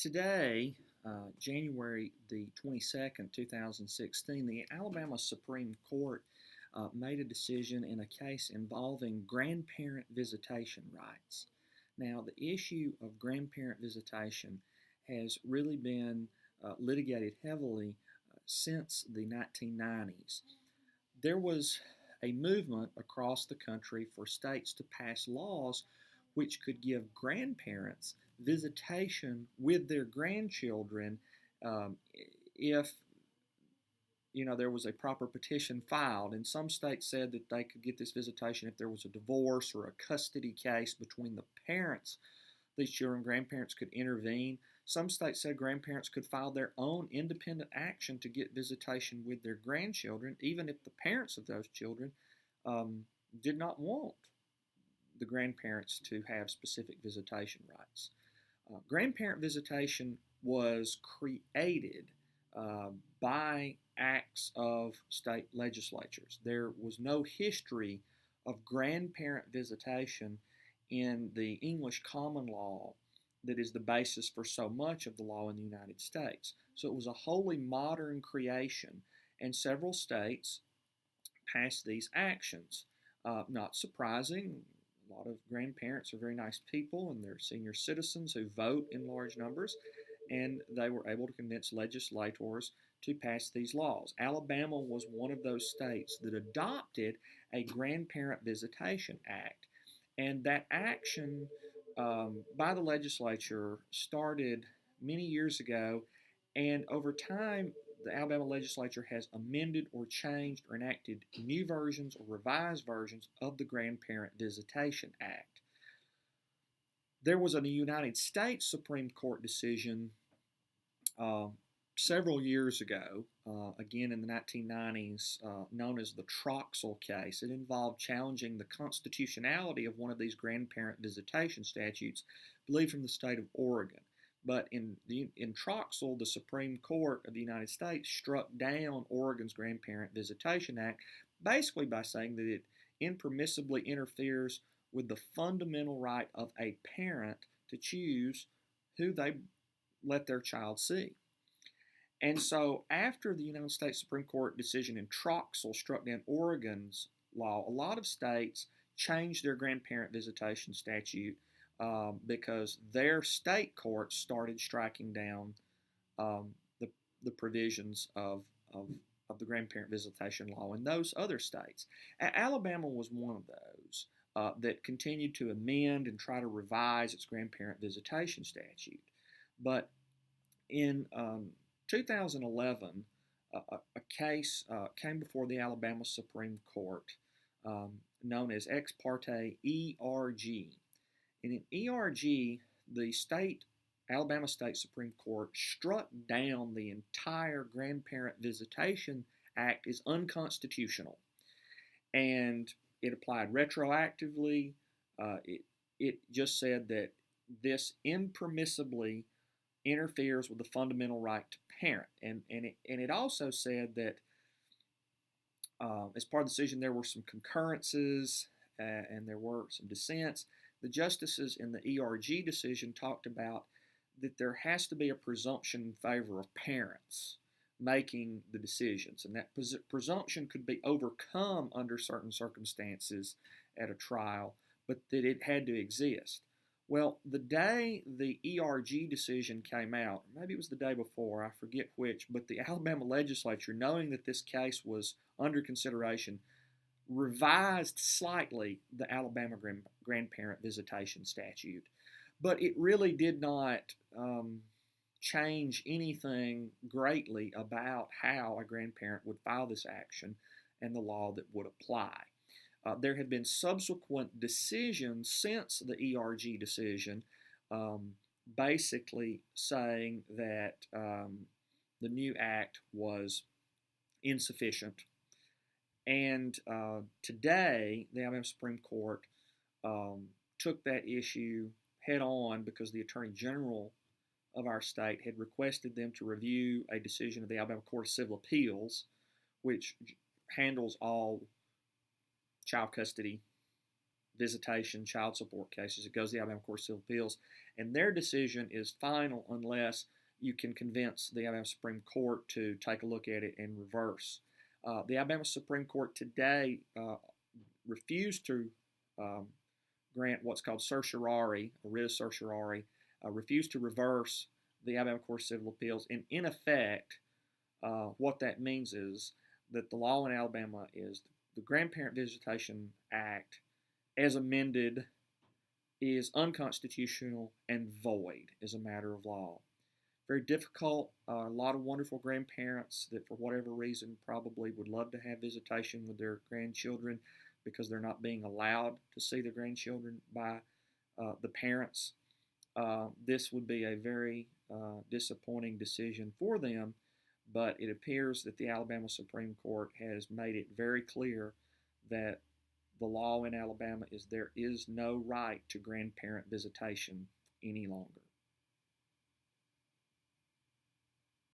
Today, January the 22nd, 2016, the Alabama Supreme Court made a decision in a case involving grandparent visitation rights. Now, the issue of grandparent visitation has really been litigated heavily since the 1990s. There was a movement across the country for states to pass laws which could give grandparents visitation with their grandchildren um, if there was a proper petition filed. And some states said that they could get this visitation if there was a divorce or a custody case between the parents. These children, grandparents could intervene. Some states said grandparents could file their own independent action to get visitation with their grandchildren, even if the parents of those children um, did not want the grandparents to have specific visitation rights. Grandparent visitation was created by acts of state legislatures. There was no history of grandparent visitation in the English common law that is the basis for so much of the law in the United States. So it was a wholly modern creation, and several states passed these actions. Not surprising, a lot of grandparents are very nice people and they're senior citizens who vote in large numbers, and they were able to convince legislators to pass these laws. Alabama was one of those states that adopted a Grandparent Visitation Act, and that action by the legislature started many years ago, and over time, the Alabama legislature has amended or changed or enacted new versions or revised versions of the Grandparent Visitation Act. There was a United States Supreme Court decision uh, several years ago, again in the 1990s, known as the Troxel case. It involved challenging the constitutionality of one of these grandparent visitation statutes, believed from the state of Oregon. But in Troxel, the Supreme Court of the United States struck down Oregon's Grandparent Visitation Act, basically by saying that it impermissibly interferes with the fundamental right of a parent to choose who they let their child see. And so, after the United States Supreme Court decision in Troxel struck down Oregon's law, a lot of states changed their grandparent visitation statute because their state courts started striking down the provisions of the grandparent visitation law in those other states. Alabama was one of those that continued to amend and try to revise its grandparent visitation statute. But in 2011, a case came before the Alabama Supreme Court known as Ex parte ERG. And in ERG, the Alabama State Supreme Court struck down the entire Grandparent Visitation Act as unconstitutional. And it applied retroactively. It just said that this impermissibly interferes with the fundamental right to parent. And it also said that as part of the decision, there were some concurrences and there were some dissents. The justices in the ERG decision talked about that there has to be a presumption in favor of parents making the decisions, and that presumption could be overcome under certain circumstances at a trial, but that it had to exist. Well, the day the ERG decision came out, maybe it was the day before, I forget which, but the Alabama legislature, knowing that this case was under consideration, revised slightly the Alabama grandparent visitation statute. But it really did not change anything greatly about how a grandparent would file this action and the law that would apply. There have been subsequent decisions since the ERG decision basically saying that the new act was insufficient. And today, the Alabama Supreme Court took that issue head on because the Attorney General of our state had requested them to review a decision of the Alabama Court of Civil Appeals, which handles all child custody visitation, child support cases. It goes to the Alabama Court of Civil Appeals, and their decision is final unless you can convince the Alabama Supreme Court to take a look at it and reverse. The Alabama Supreme Court today refused to grant what's called certiorari, a writ of certiorari, refused to reverse the Alabama Court of Civil Appeals. And in effect, what that means is that the law in Alabama is the Grandparent Visitation Act, as amended, is unconstitutional and void as a matter of law. Very difficult. A lot of wonderful grandparents that, for whatever reason, probably would love to have visitation with their grandchildren because they're not being allowed to see their grandchildren by the parents. This would be a very disappointing decision for them, but it appears that the Alabama Supreme Court has made it very clear that the law in Alabama is there is no right to grandparent visitation any longer.